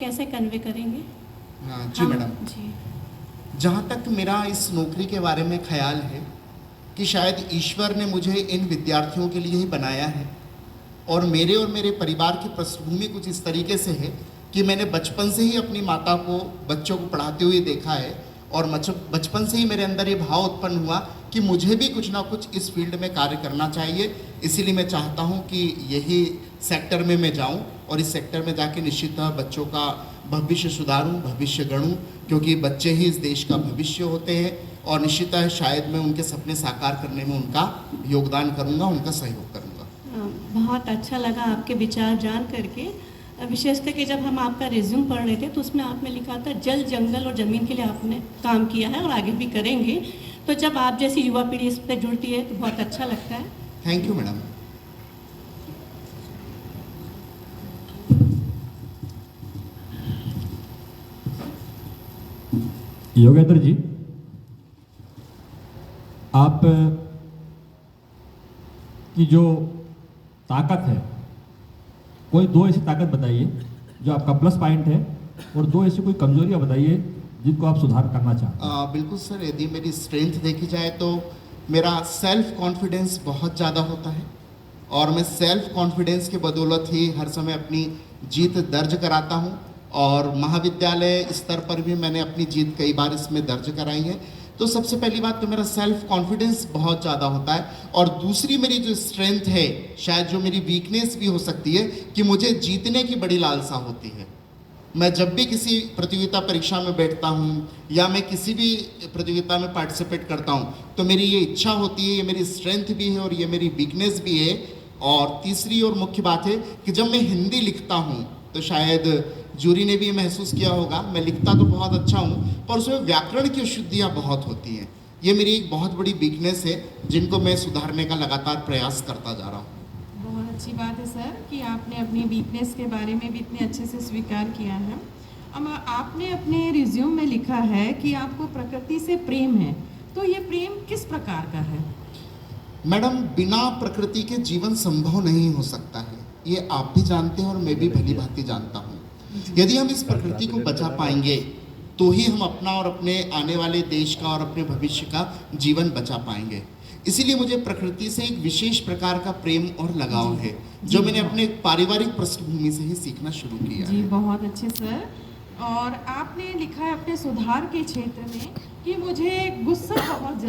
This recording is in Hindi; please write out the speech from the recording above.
कैसे कन्वे करेंगे? हाँ जी मैडम, जी। जहाँ तक मेरा इस नौकरी के बारे में ख्याल है कि शायद ईश्वर ने मुझे इन विद्यार्थियों के लिए ही बनाया है और मेरे परिवार की पृष्ठभूमि कुछ इस तरीके से है कि मैंने बचपन से ही अपनी माता को बच्चों को पढ़ाते हुए देखा है और बचपन से ही मेरे अंदर ये भाव उत्पन्न हुआ कि मुझे भी कुछ ना कुछ इस फील्ड में कार्य करना चाहिए। इसीलिए मैं चाहता हूँ कि यही सेक्टर में मैं जाऊँ और इस सेक्टर में जाके निश्चितः बच्चों का भविष्य सुधारूँ, भविष्य गढ़ूँ, क्योंकि बच्चे ही इस देश का भविष्य होते हैं और निश्चितः शायद मैं उनके सपने साकार करने में उनका योगदान करूँगा, उनका सहयोग करूँगा। बहुत अच्छा लगा आपके विचार जान करके, विशेषकर कि जब हम आपका रिज्यूम पढ़ रहे थे तो उसमें आपने लिखा था जल, जंगल और ज़मीन के लिए आपने काम किया है और आगे भी करेंगे। तो जब आप जैसी युवा पीढ़ी इस पर जुड़ती है तो बहुत अच्छा लगता है। Thank you madam. Yogendra ji, आप की जो ताकत है, कोई दो ऐसी ताकत बताइए जो आपका प्लस पॉइंट है और दो ऐसी कोई कमजोरियां बताइए जिनको आप सुधार करना चाहते हैं। बिल्कुल सर, यदि मेरी स्ट्रेंथ देखी जाए तो मेरा सेल्फ कॉन्फिडेंस बहुत ज़्यादा होता है और मैं सेल्फ कॉन्फिडेंस के बदौलत ही हर समय अपनी जीत दर्ज कराता हूँ और महाविद्यालय स्तर पर भी मैंने अपनी जीत कई बार इसमें दर्ज कराई है। तो सबसे पहली बात तो मेरा सेल्फ कॉन्फिडेंस बहुत ज़्यादा होता है और दूसरी मेरी जो स्ट्रेंथ है, शायद जो मेरी वीकनेस भी हो सकती है, कि मुझे जीतने की बड़ी लालसा होती है। मैं जब भी किसी प्रतियोगिता परीक्षा में बैठता हूँ या मैं किसी भी प्रतियोगिता में पार्टिसिपेट करता हूँ तो मेरी ये इच्छा होती है, ये मेरी स्ट्रेंथ भी है और ये मेरी वीकनेस भी है। और तीसरी और मुख्य बात है कि जब मैं हिंदी लिखता हूँ तो शायद जूरी ने भी महसूस किया होगा, मैं लिखता तो बहुत अच्छा हूँ पर उसमें व्याकरण की अशुद्धियाँ बहुत होती हैं। ये मेरी एक बहुत बड़ी वीकनेस है जिनको मैं सुधारने का लगातार प्रयास करता जा रहा हूँ। बहुत अच्छी बात है सर कि आपने अपनी वीकनेस के बारे में भी इतने अच्छे से स्वीकार किया है। अब आपने अपने रिज्यूम में लिखा है कि आपको प्रकृति से प्रेम है, तो ये प्रेम किस प्रकार का है? मैडम, बिना प्रकृति के जीवन संभव नहीं हो सकता है, ये आप भी जानते हैं और मैं भी भली भांति जानता हूँ। यदि हम इस प्रकृति को बचा पाएंगे तो ही हम अपना और अपने आने वाले देश का और अपने भविष्य का जीवन बचा पाएंगे। इसीलिए मुझे प्रकृति से एक विशेष प्रकार का प्रेम और लगाव है जो मैंने अपने पारिवारिक पृष्ठभूमि से ही सीखना शुरू किया जी, है। बहुत अच्छे सर। और आपने लिखा है अपने सुधार के क्षेत्र में कि मुझे गुस्सा बहुत